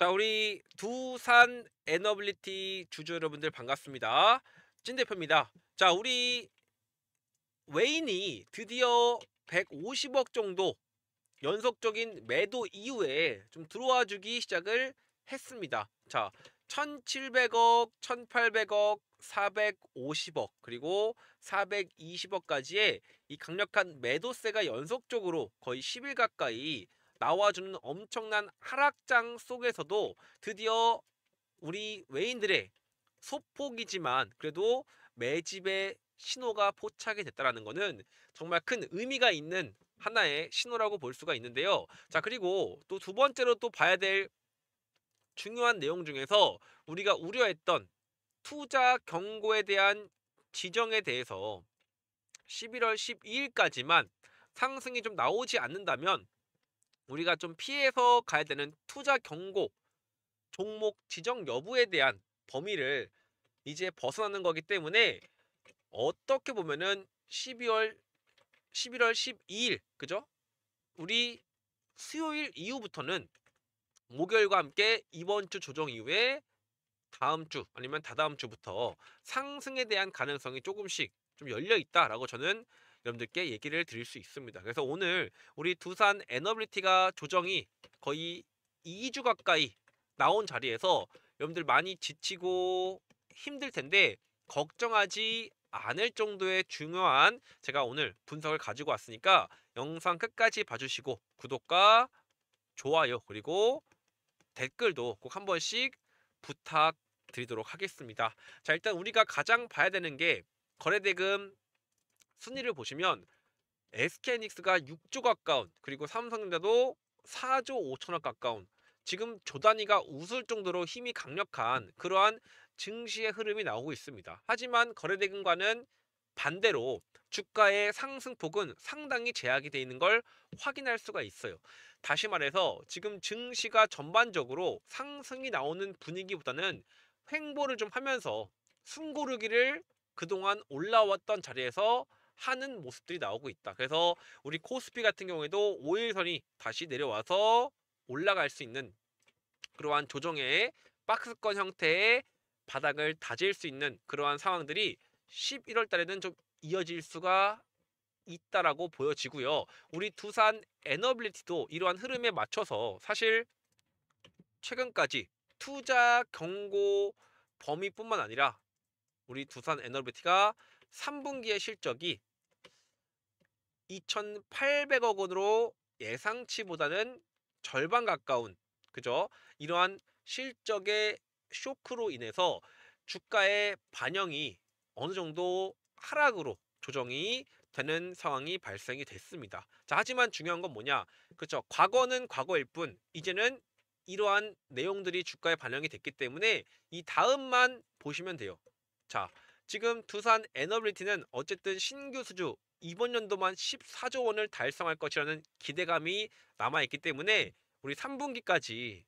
자, 우리 두산 에너빌리티 주주 여러분들 반갑습니다. 찐 대표입니다. 자, 우리 외인이 드디어 150억 정도 연속적인 매도 이후에 좀 들어와 주기 시작을 했습니다. 자, 1,700억, 1,800억, 450억, 그리고 420억까지의 이 강력한 매도세가 연속적으로 거의 10일 가까이 나와주는 엄청난 하락장 속에서도 드디어 우리 외인들의 소폭이지만 그래도 매집의 신호가 포착이 됐다라는 것은 정말 큰 의미가 있는 하나의 신호라고 볼 수가 있는데요. 자, 그리고 또 두 번째로 또 봐야 될 중요한 내용 중에서 우리가 우려했던 투자 경고에 대한 지정에 대해서 11월 12일까지만 상승이 좀 나오지 않는다면 우리가 좀 피해서 가야 되는 투자 경고 종목 지정 여부에 대한 범위를 이제 벗어나는 거기 때문에 어떻게 보면은 11월 12일, 그죠? 우리 수요일 이후부터는 목요일과 함께 이번 주 조정 이후에 다음 주 아니면 다다음 주부터 상승에 대한 가능성이 조금씩 좀 열려 있다라고 저는 여러분들께 얘기를 드릴 수 있습니다. 그래서 오늘 우리 두산 에너빌리티가 조정이 거의 2주 가까이 나온 자리에서 여러분들 많이 지치고 힘들 텐데 걱정하지 않을 정도의 중요한 제가 오늘 분석을 가지고 왔으니까 영상 끝까지 봐주시고 구독과 좋아요 그리고 댓글도 꼭 한 번씩 부탁드리도록 하겠습니다. 자, 일단 우리가 가장 봐야 되는 게 거래대금 순위를 보시면 SK하이닉스가 6조 가까운, 그리고 삼성전자도 4조 5천억 가까운, 지금 조 단위가 웃을 정도로 힘이 강력한 그러한 증시의 흐름이 나오고 있습니다. 하지만 거래대금과는 반대로 주가의 상승폭은 상당히 제약이 되어 있는 걸 확인할 수가 있어요. 다시 말해서 지금 증시가 전반적으로 상승이 나오는 분위기보다는 횡보를 좀 하면서 숨고르기를 그동안 올라왔던 자리에서 하는 모습들이 나오고 있다. 그래서 우리 코스피 같은 경우에도 5일선이 다시 내려와서 올라갈 수 있는 그러한 조정의 박스권 형태의 바닥을 다질 수 있는 그러한 상황들이 11월 달에는 좀 이어질 수가 있다라고 보여지고요. 우리 두산 에너빌리티도 이러한 흐름에 맞춰서 사실 최근까지 투자 경고 범위뿐만 아니라 우리 두산 에너빌리티가 3분기의 실적이 2,800억 원으로 예상치보다는 절반 가까운, 그죠? 이러한 실적의 쇼크로 인해서 주가의 반영이 어느 정도 하락으로 조정이 되는 상황이 발생이 됐습니다. 자, 하지만 중요한 건 뭐냐? 그렇죠. 과거는 과거일 뿐 이제는 이러한 내용들이 주가에 반영이 됐기 때문에 이 다음만 보시면 돼요. 자, 지금 두산 에너빌리티는 어쨌든 신규 수주 이번 연도만 14조 원을 달성할 것이라는 기대감이 남아있기 때문에 우리 3분기까지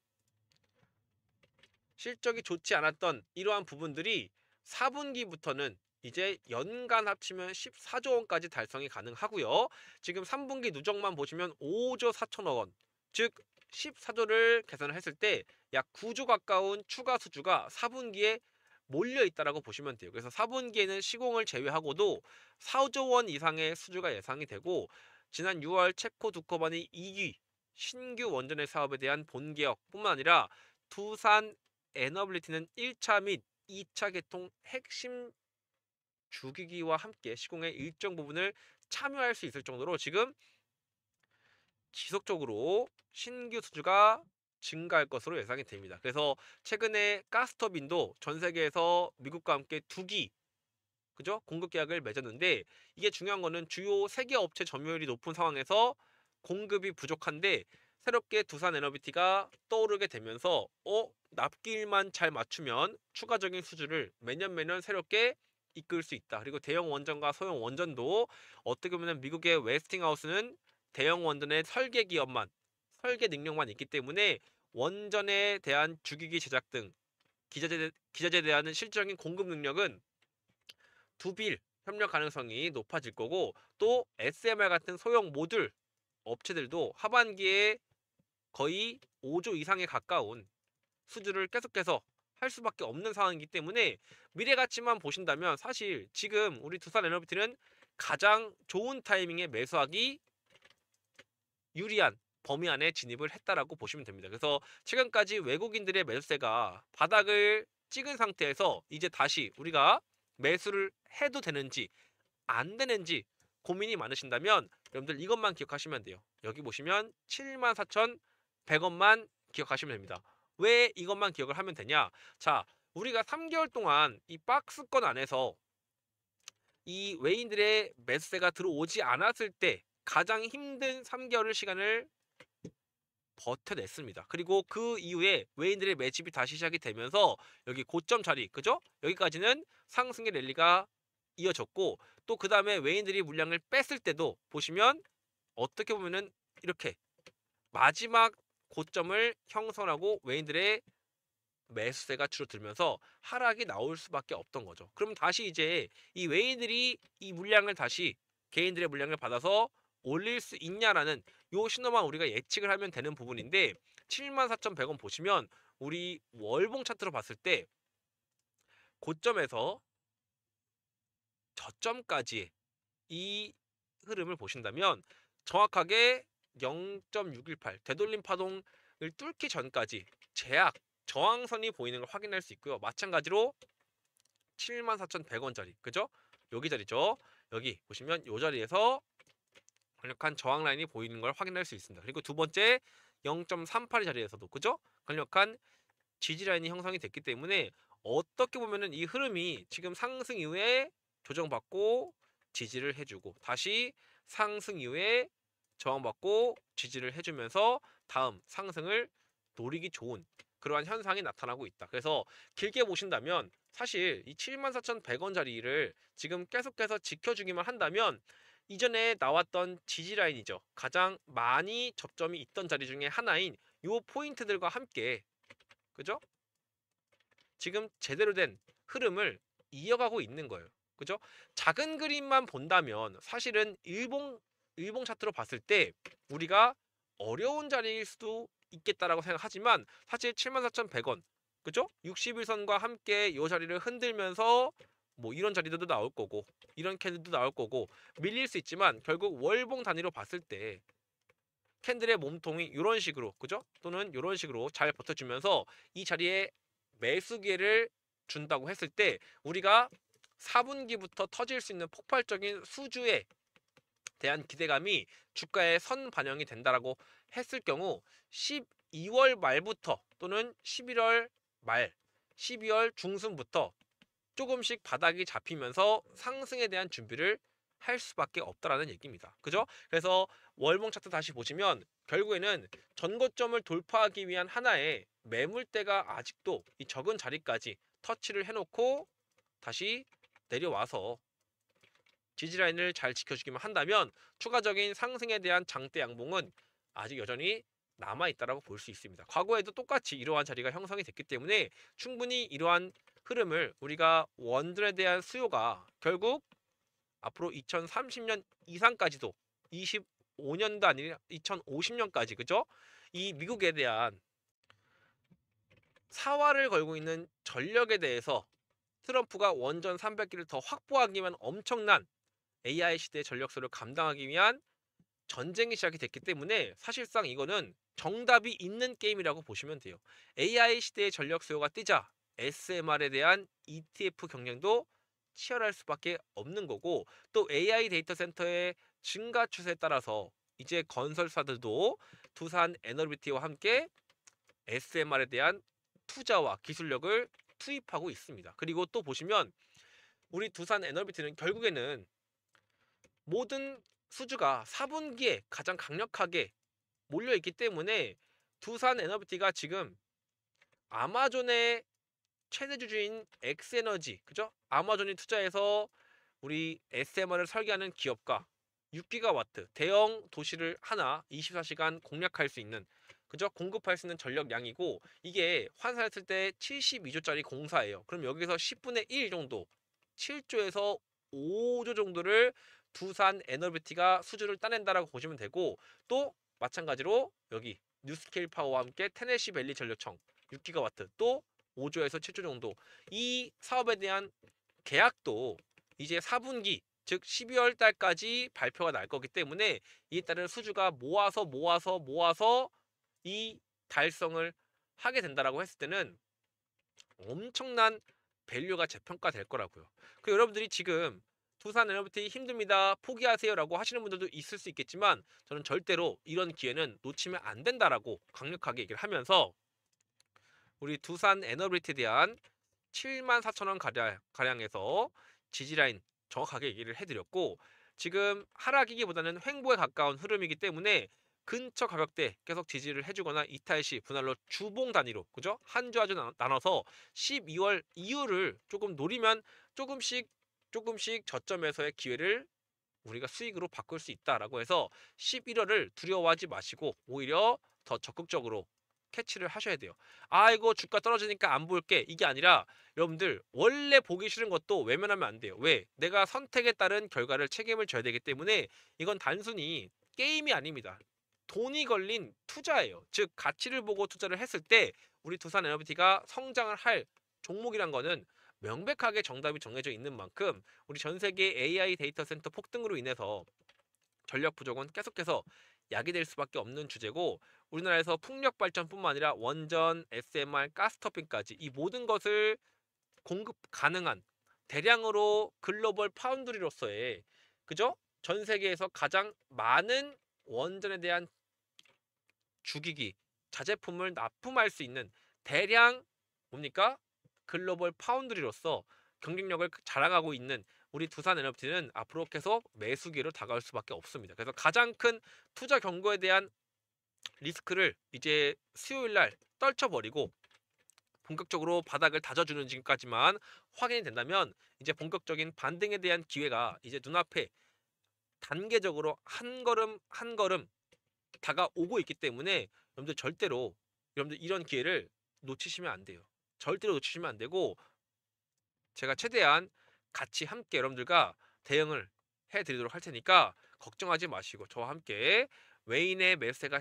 실적이 좋지 않았던 이러한 부분들이 4분기부터는 이제 연간 합치면 14조 원까지 달성이 가능하고요. 지금 3분기 누적만 보시면 5조 4천억 원, 즉 14조를 계산을 했을 때 약 9조 가까운 추가 수주가 4분기에 몰려 있다라고 보시면 돼요. 그래서 4분기에는 시공을 제외하고도 4조 원 이상의 수주가 예상이 되고, 지난 6월 체코 두커반이 2기 신규 원전의 사업에 대한 본계약뿐만 아니라 두산 에너빌리티는 1차 및 2차 개통 핵심 주기기와 함께 시공의 일정 부분을 참여할 수 있을 정도로 지금 지속적으로 신규 수주가 증가할 것으로 예상이 됩니다. 그래서 최근에 가스터빈도 전 세계에서 미국과 함께 2기, 그죠? 공급 계약을 맺었는데, 이게 중요한 거는 주요 세계 업체 점유율이 높은 상황에서 공급이 부족한데 새롭게 두산 에너비티가 떠오르게 되면서 납기일만 잘 맞추면 추가적인 수주를 매년 매년 새롭게 이끌 수 있다. 그리고 대형 원전과 소형 원전도 어떻게 보면 미국의 웨스팅하우스는 대형 원전의 설계 기업만, 설계 능력만 있기 때문에 원전에 대한 주기기 제작 등 기자재에 대한 실질적인 공급 능력은 두빌 협력 가능성이 높아질 거고, 또 SMR 같은 소형 모듈 업체들도 하반기에 거의 5조 이상에 가까운 수주를 계속해서 할 수밖에 없는 상황이기 때문에 미래 가치만 보신다면 사실 지금 우리 두산에너비티는 가장 좋은 타이밍에 매수하기 유리한 범위 안에 진입을 했다라고 보시면 됩니다. 그래서 최근까지 외국인들의 매수세가 바닥을 찍은 상태에서 이제 다시 우리가 매수를 해도 되는지 안 되는지 고민이 많으신다면 여러분들 이것만 기억하시면 돼요. 여기 보시면 74,100원만 기억하시면 됩니다. 왜 이것만 기억을 하면 되냐? 자, 우리가 3개월 동안 이 박스권 안에서 이 외인들의 매수세가 들어오지 않았을 때 가장 힘든 3개월 시간을 버텨냈습니다. 그리고 그 이후에 외인들의 매집이 다시 시작이 되면서 여기 고점 자리, 그죠? 여기까지는 상승의 랠리가 이어졌고 또 그 다음에 외인들이 물량을 뺐을 때도 보시면 어떻게 보면은 이렇게 마지막 고점을 형성하고 외인들의 매수세가 줄어들면서 하락이 나올 수밖에 없던 거죠. 그럼 다시 이제 이 외인들이 이 물량을 다시 개인들의 물량을 받아서 올릴 수 있냐라는 요 신호만 우리가 예측을 하면 되는 부분인데 74,100원 보시면 우리 월봉 차트로 봤을 때 고점에서 저점까지 이 흐름을 보신다면 정확하게 0.618 되돌림 파동을 뚫기 전까지 제약 저항선이 보이는 걸 확인할 수 있고요. 마찬가지로 74,100원짜리 그죠? 여기 자리죠. 여기 보시면 요 자리에서 강력한 저항 라인이 보이는 걸 확인할 수 있습니다. 그리고 두 번째 0.38 자리에서도 그죠? 강력한 지지 라인이 형성이 됐기 때문에 어떻게 보면은 이 흐름이 지금 상승 이후에 조정받고 지지를 해주고 다시 상승 이후에 저항받고 지지를 해주면서 다음 상승을 노리기 좋은 그러한 현상이 나타나고 있다. 그래서 길게 보신다면 사실 이 74,100원짜리를 지금 계속해서 지켜주기만 한다면 이전에 나왔던 지지 라인이죠. 가장 많이 접점이 있던 자리 중에 하나인 요 포인트들과 함께 그죠? 지금 제대로 된 흐름을 이어가고 있는 거예요. 그죠? 작은 그림만 본다면 사실은 일봉 차트로 봤을 때 우리가 어려운 자리일 수도 있겠다라고 생각하지만 사실 74,100원 그죠? 61선과 함께 이 자리를 흔들면서 뭐 이런 자리들도 나올 거고 이런 캔들도 나올 거고 밀릴 수 있지만 결국 월봉 단위로 봤을 때 캔들의 몸통이 이런 식으로 그죠? 또는 이런 식으로 잘 버텨주면서 이 자리에 매수 기회를 준다고 했을 때 우리가 4분기부터 터질 수 있는 폭발적인 수주에 대한 기대감이 주가에 선 반영이 된다라고 했을 경우 12월 말부터 또는 11월 말, 12월 중순부터 조금씩 바닥이 잡히면서 상승에 대한 준비를 할 수밖에 없다라는 얘기입니다. 그죠? 그래서 월봉 차트 다시 보시면 결국에는 전고점을 돌파하기 위한 하나의 매물대가 아직도 이 적은 자리까지 터치를 해놓고 다시 내려와서 지지라인을 잘 지켜주기만 한다면 추가적인 상승에 대한 장대 양봉은 아직 여전히 남아있다라고 볼 수 있습니다. 과거에도 똑같이 이러한 자리가 형성이 됐기 때문에 충분히 이러한 흐름을 우리가 원들에 대한 수요가 결국 앞으로 2030년 이상까지도 25년도 아니라 2050년까지 그죠? 이 미국에 대한 사활을 걸고 있는 전력에 대해서 트럼프가 원전 300기를 더 확보하기 위한 엄청난 AI 시대의 전력수를 감당하기 위한 전쟁이 시작이 됐기 때문에 사실상 이거는 정답이 있는 게임이라고 보시면 돼요. AI 시대의 전력 수요가 뛰자 SMR에 대한 ETF 경쟁도 치열할 수밖에 없는 거고 또 AI 데이터 센터의 증가 추세에 따라서 이제 건설사들도 두산 에너비티와 함께 SMR에 대한 투자와 기술력을 투입하고 있습니다. 그리고 또 보시면 우리 두산 에너비티는 결국에는 모든 수주가 4분기에 가장 강력하게 몰려있기 때문에 두산 에너비티가 지금 아마존의 최대 주주인 엑스에너지 그죠? 아마존이 투자해서 우리 SMR을 설계하는 기업과 6기가와트 대형 도시를 하나 24시간 공략할 수 있는 그죠? 공급할 수 있는 전력량이고 이게 환산했을 때 72조짜리 공사예요. 그럼 여기서 10분의 1 정도 7조에서 5조 정도를 두산 에너비티가 수주를 따낸다라고 보시면 되고 또 마찬가지로 여기 뉴스케일 파워와 함께 테네시 밸리 전력청 6기가와트 또 5조에서 7조 정도. 이 사업에 대한 계약도 이제 4분기 즉 12월 달까지 발표가 날 거기 때문에 이에 따른 수주가 모아서 이 달성을 하게 된다라고 했을 때는 엄청난 밸류가 재평가될 거라고요. 그 여러분들이 지금 두산 에너비티 힘듭니다. 포기하세요라고 하시는 분들도 있을 수 있겠지만 저는 절대로 이런 기회는 놓치면 안 된다라고 강력하게 얘기를 하면서 우리 두산 에너비티에 대한 74,000원 가량에서 지지라인 정확하게 얘기를 해드렸고 지금 하락이기보다는 횡보에 가까운 흐름이기 때문에 근처 가격대 계속 지지를 해주거나 이탈시 분할로 주봉 단위로 그죠? 한 주 한 주 나눠서 12월 이후를 조금 노리면 조금씩 저점에서의 기회를 우리가 수익으로 바꿀 수 있다라고 해서 11월을 두려워하지 마시고 오히려 더 적극적으로 캐치를 하셔야 돼요. 아 이거 주가 떨어지니까 안 볼게 이게 아니라 여러분들 원래 보기 싫은 것도 외면하면 안 돼요. 왜? 내가 선택에 따른 결과를 책임을 져야 되기 때문에 이건 단순히 게임이 아닙니다. 돈이 걸린 투자예요. 즉 가치를 보고 투자를 했을 때 우리 두산 에너비티가 성장을 할 종목이란 거는 명백하게 정답이 정해져 있는 만큼 우리 전 세계 AI 데이터 센터 폭등으로 인해서 전력 부족은 계속해서 야기될 수밖에 없는 주제고 우리나라에서 풍력 발전뿐만 아니라 원전, SMR, 가스터빈까지 이 모든 것을 공급 가능한 대량으로 글로벌 파운드리로서의 그죠? 전 세계에서 가장 많은 원전에 대한 주기기, 자제품을 납품할 수 있는 대량 뭡니까? 글로벌 파운드리로서 경쟁력을 자랑하고 있는 우리 두산 에너지는 앞으로 계속 매수기로 다가올 수밖에 없습니다. 그래서 가장 큰 투자 경고에 대한 리스크를 이제 수요일 날 떨쳐버리고 본격적으로 바닥을 다져주는 지금까지만 확인이 된다면 이제 본격적인 반등에 대한 기회가 이제 눈앞에 단계적으로 한 걸음 한 걸음 다가오고 있기 때문에 여러분들 절대로 여러분들 이런 기회를 놓치시면 안 돼요. 절대로 놓치시면 안 되고 제가 최대한 같이 함께 여러분들과 대응을 해드리도록 할 테니까 걱정하지 마시고 저와 함께 외인의 매수세가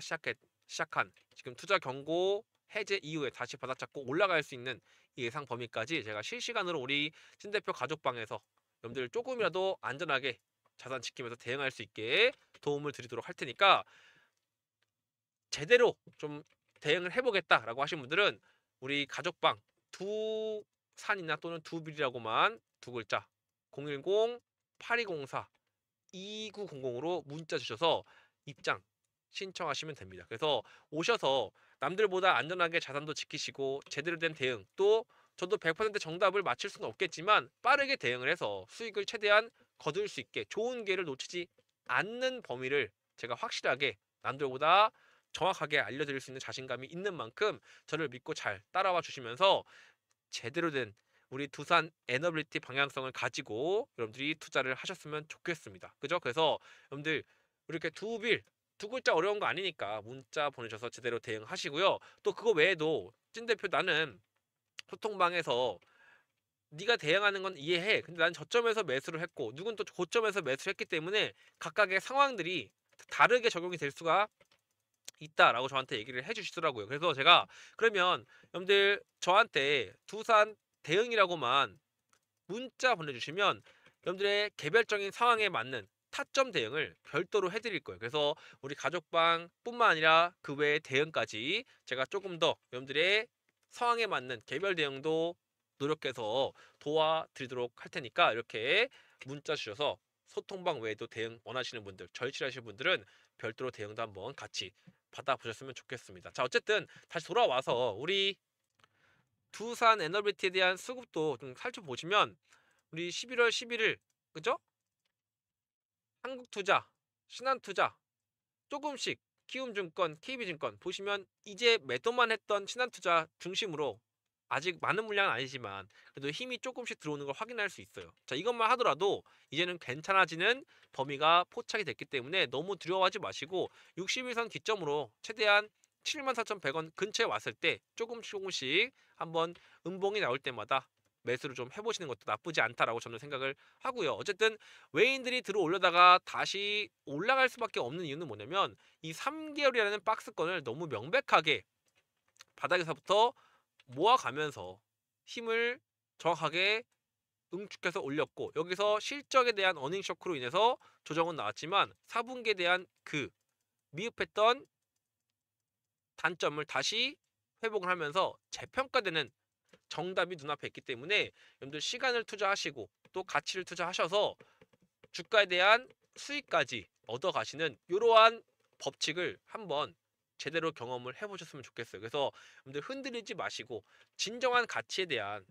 시작한 지금 투자 경고 해제 이후에 다시 바닥잡고 올라갈 수 있는 예상 범위까지 제가 실시간으로 우리 신 대표 가족방에서 여러분들 조금이라도 안전하게 자산 지키면서 대응할 수 있게 도움을 드리도록 할 테니까 제대로 좀 대응을 해보겠다라고 하신 분들은 우리 가족방 두 산이나 또는 두 빌이라고만 두 글자 010-8204-2900으로 문자 주셔서 입장 신청하시면 됩니다. 그래서 오셔서 남들보다 안전하게 자산도 지키시고 제대로 된 대응 또 저도 100% 정답을 맞힐 수는 없겠지만 빠르게 대응을 해서 수익을 최대한 거둘 수 있게 좋은 기회를 놓치지 않는 범위를 제가 확실하게 남들보다 정확하게 알려드릴 수 있는 자신감이 있는 만큼 저를 믿고 잘 따라와 주시면서 제대로 된 우리 두산 에너빌리티 방향성을 가지고 여러분들이 투자를 하셨으면 좋겠습니다. 그죠? 그래서 여러분들 이렇게 두 글자 어려운 거 아니니까 문자 보내셔서 제대로 대응하시고요. 또 그거 외에도 찐 대표 나는 소통방에서 네가 대응하는 건 이해해. 근데 난 저점에서 매수를 했고 누군 또 고점에서 매수를 했기 때문에 각각의 상황들이 다르게 적용이 될 수가 있다라고 저한테 얘기를 해주시더라고요. 그래서 제가 그러면 여러분들 저한테 두산 대응이라고만 문자 보내주시면 여러분들의 개별적인 상황에 맞는 타점 대응을 별도로 해드릴 거예요. 그래서 우리 가족방뿐만 아니라 그 외의 대응까지 제가 조금 더 여러분들의 상황에 맞는 개별 대응도 노력해서 도와드리도록 할 테니까 이렇게 문자 주셔서 소통방 외에도 대응 원하시는 분들, 절실하신 분들은 별도로 대응도 한번 같이 받아보셨으면 좋겠습니다. 자, 어쨌든 다시 돌아와서 우리 두산 에너비티에 대한 수급도 좀 살펴보시면 우리 11월 11일 그죠? 한국투자, 신한투자 조금씩 키움증권, KB증권 보시면 이제 매도만 했던 신한투자 중심으로 아직 많은 물량은 아니지만 그래도 힘이 조금씩 들어오는 걸 확인할 수 있어요. 자, 이것만 하더라도 이제는 괜찮아지는 범위가 포착이 됐기 때문에 너무 두려워하지 마시고 60일선 기점으로 최대한 74,100원 근처에 왔을 때 조금씩 한번 음봉이 나올 때마다 매수를 좀 해보시는 것도 나쁘지 않다라고 저는 생각을 하고요. 어쨌든 외인들이 들어올려다가 다시 올라갈 수밖에 없는 이유는 뭐냐면 이 3개월이라는 박스권을 너무 명백하게 바닥에서부터 모아가면서 힘을 정확하게 응축해서 올렸고, 여기서 실적에 대한 어닝 쇼크로 인해서 조정은 나왔지만 4분기에 대한 그 미흡했던 단점을 다시 회복을 하면서 재평가되는 정답이 눈앞에 있기 때문에 여러분들 시간을 투자하시고 또 가치를 투자하셔서 주가에 대한 수익까지 얻어가시는 이러한 법칙을 한번 제대로 경험을 해보셨으면 좋겠어요. 그래서 여러분들 흔들리지 마시고 진정한 가치에 대한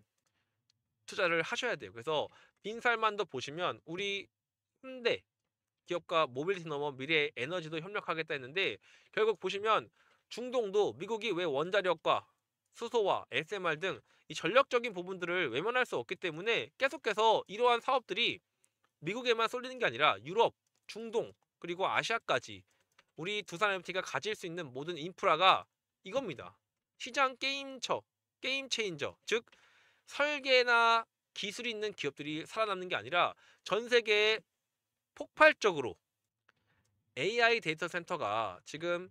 투자를 하셔야 돼요. 그래서 빈살만도 보시면 우리 현대 기업과 모빌리티 넘어 미래 에너지도 협력하겠다 했는데, 결국 보시면 중동도 미국이 왜 원자력과 수소와 SMR 등 이 전력적인 부분들을 외면할 수 없기 때문에 계속해서 이러한 사업들이 미국에만 쏠리는 게 아니라 유럽, 중동, 그리고 아시아까지 우리 두산 MT가 가질 수 있는 모든 인프라가 이겁니다. 시장 게임 체인저, 즉 설계나 기술이 있는 기업들이 살아남는 게 아니라 전 세계에 폭발적으로 AI 데이터 센터가 지금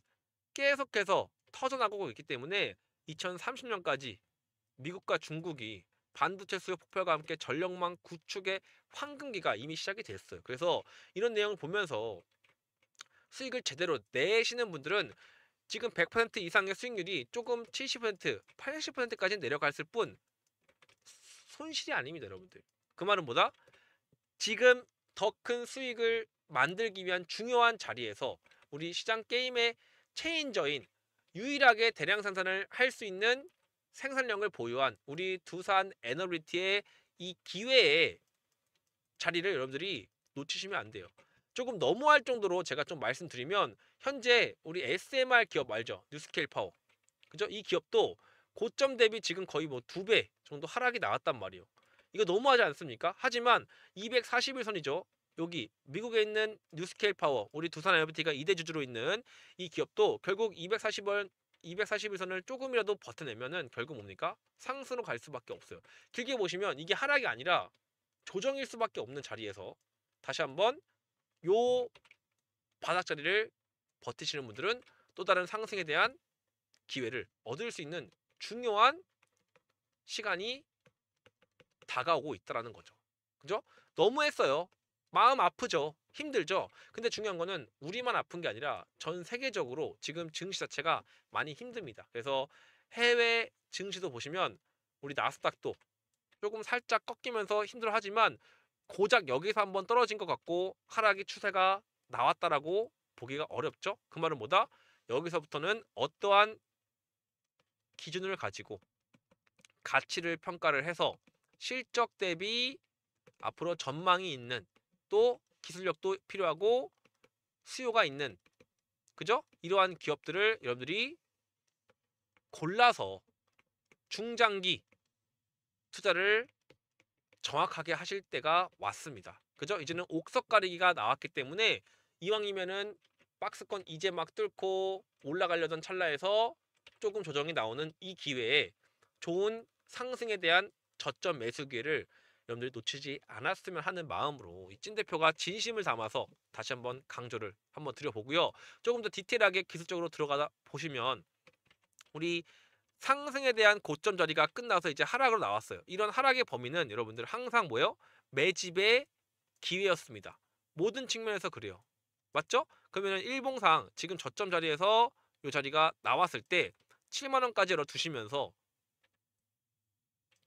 계속해서 터져나가고 있기 때문에 2030년까지 미국과 중국이 반도체 수요 폭발과 함께 전력망 구축의 황금기가 이미 시작이 됐어요. 그래서 이런 내용을 보면서 수익을 제대로 내시는 분들은 지금 100% 이상의 수익률이 조금 70%, 80%까지 내려갔을 뿐 손실이 아닙니다, 여러분들. 그 말은 뭐다? 지금 더 큰 수익을 만들기 위한 중요한 자리에서 우리 시장 게임의 체인저인, 유일하게 대량 생산을 할 수 있는 생산량을 보유한 우리 두산 에너비티의 이 기회의 자리를 여러분들이 놓치시면 안 돼요. 조금 너무할 정도로 제가 좀 말씀드리면, 현재 우리 SMR 기업 알죠? 뉴스케일 파워. 그죠? 이 기업도 고점 대비 지금 거의 뭐 2배 정도 하락이 나왔단 말이에요. 이거 너무하지 않습니까? 하지만 241선이죠. 여기 미국에 있는 뉴스케일 파워, 우리 두산 에너비티가 2대 주주로 있는 이 기업도 결국 241선을 조금이라도 버텨내면은 결국 뭡니까? 상승으로 갈 수밖에 없어요. 길게 보시면 이게 하락이 아니라 조정일 수밖에 없는 자리에서 다시 한번 요 바닥 자리를 버티시는 분들은 또 다른 상승에 대한 기회를 얻을 수 있는 중요한 시간이 다가오고 있다라는 거죠. 그죠? 너무했어요. 마음 아프죠. 힘들죠. 근데 중요한 거는 우리만 아픈 게 아니라 전 세계적으로 지금 증시 자체가 많이 힘듭니다. 그래서 해외 증시도 보시면 우리 나스닥도 조금 살짝 꺾이면서 힘들어하지만 고작 여기서 한번 떨어진 것 같고 하락의 추세가 나왔다라고 보기가 어렵죠. 그 말은 뭐다? 여기서부터는 어떠한 기준을 가지고 가치를 평가를 해서 실적 대비 앞으로 전망이 있는, 또 기술력도 필요하고 수요가 있는, 그죠? 이러한 기업들을 여러분들이 골라서 중장기 투자를 정확하게 하실 때가 왔습니다. 그죠? 이제는 옥석 가리기가 나왔기 때문에 이왕이면은 박스권 이제 막 뚫고 올라가려던 찰나에서 조금 조정이 나오는 이 기회에 좋은 상승에 대한 저점 매수 기회를 여러분들이 놓치지 않았으면 하는 마음으로 이 찐 대표가 진심을 담아서 다시 한번 강조를 한번 드려보고요. 조금 더 디테일하게 기술적으로 들어가다 보시면 우리 상승에 대한 고점 자리가 끝나서 이제 하락으로 나왔어요. 이런 하락의 범위는 여러분들 항상 뭐예요? 매집의 기회였습니다. 모든 측면에서 그래요. 맞죠? 그러면 일봉상 지금 저점 자리에서 이 자리가 나왔을 때 7만 원까지 열어두시면서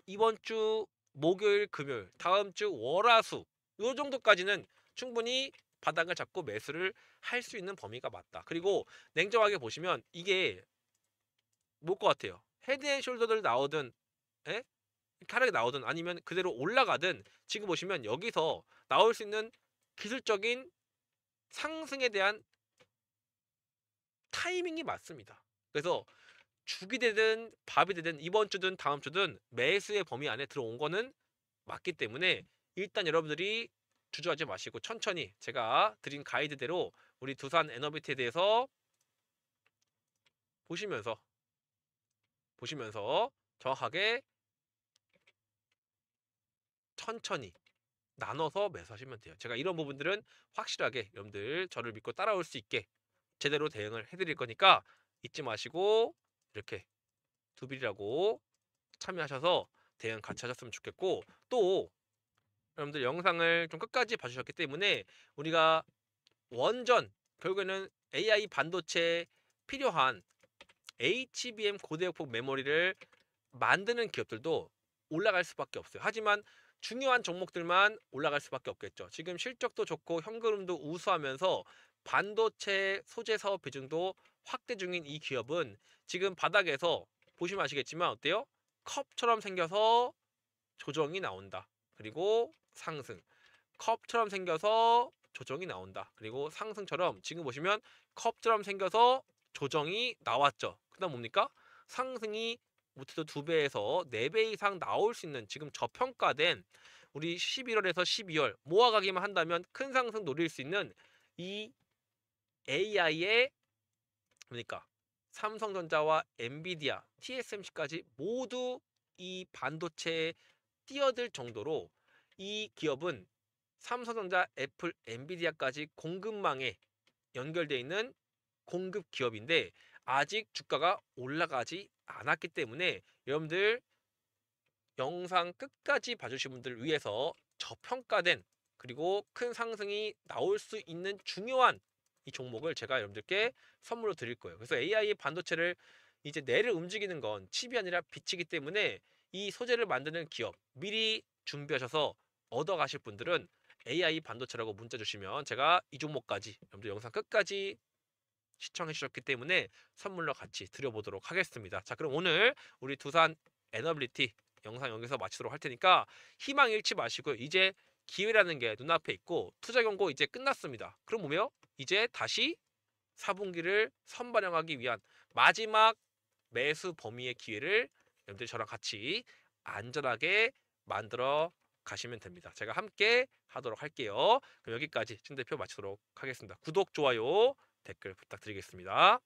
이번 주 목요일, 금요일, 다음 주 월화수 요 정도까지는 충분히 바닥을 잡고 매수를 할 수 있는 범위가 맞다. 그리고 냉정하게 보시면 이게 뭘 것 같아요? 헤드앤숄더들 나오든, 에? 하락이 나오든 아니면 그대로 올라가든 지금 보시면 여기서 나올 수 있는 기술적인 상승에 대한 타이밍이 맞습니다. 그래서 죽이 되든 밥이 되든 이번 주든 다음 주든 매수의 범위 안에 들어온 거는 맞기 때문에 일단 여러분들이 주저하지 마시고 천천히 제가 드린 가이드대로 우리 두산 에너비티에 대해서 보시면서 정확하게 천천히 나눠서 매수하시면 돼요. 제가 이런 부분들은 확실하게 여러분들 저를 믿고 따라올 수 있게 제대로 대응을 해드릴 거니까 잊지 마시고 이렇게 두빌이라고 참여하셔서 대응 같이 하셨으면 좋겠고, 또 여러분들 영상을 좀 끝까지 봐주셨기 때문에 우리가 원전, 결국에는 AI 반도체에 필요한 HBM 고대역폭 메모리를 만드는 기업들도 올라갈 수밖에 없어요. 하지만 중요한 종목들만 올라갈 수밖에 없겠죠. 지금 실적도 좋고 현금흐름도 우수하면서 반도체 소재 사업 비중도 확대 중인 이 기업은 지금 바닥에서 보시면 아시겠지만 어때요? 컵처럼 생겨서 조정이 나온다. 그리고 상승. 컵처럼 생겨서 조정이 나온다. 그리고 상승처럼 지금 보시면 컵처럼 생겨서 조정이 나왔죠. 그다음 뭡니까? 상승이 못해도 2배에서 4배 이상 나올 수 있는, 지금 저평가된 우리 11월에서 12월 모아가기만 한다면 큰 상승 노릴 수 있는 이 AI의 뭡니까? 삼성전자와 엔비디아, TSMC까지 모두 이 반도체에 뛰어들 정도로 이 기업은 삼성전자, 애플, 엔비디아까지 공급망에 연결되어 있는 공급 기업인데 아직 주가가 올라가지 않았기 때문에 여러분들 영상 끝까지 봐주신 분들을 위해서 저평가된, 그리고 큰 상승이 나올 수 있는 중요한 이 종목을 제가 여러분들께 선물로 드릴 거예요. 그래서 AI 반도체를 이제 뇌를 움직이는 건 칩이 아니라 빛이기 때문에 이 소재를 만드는 기업 미리 준비하셔서 얻어 가실 분들은 AI 반도체라고 문자 주시면 제가 이 종목까지 여러분들 영상 끝까지 시청해 주셨기 때문에 선물로 같이 드려보도록 하겠습니다. 자, 그럼 오늘 우리 두산 에너빌리티 영상 여기서 마치도록 할 테니까 희망 잃지 마시고요. 이제 기회라는 게 눈앞에 있고 투자 경고 이제 끝났습니다. 그럼 뭐며? 이제 다시 4분기를 선반영하기 위한 마지막 매수 범위의 기회를 여러분들이 저랑 같이 안전하게 만들어 가시면 됩니다. 제가 함께 하도록 할게요. 그럼 여기까지 진 대표 마치도록 하겠습니다. 구독, 좋아요, 댓글 부탁드리겠습니다.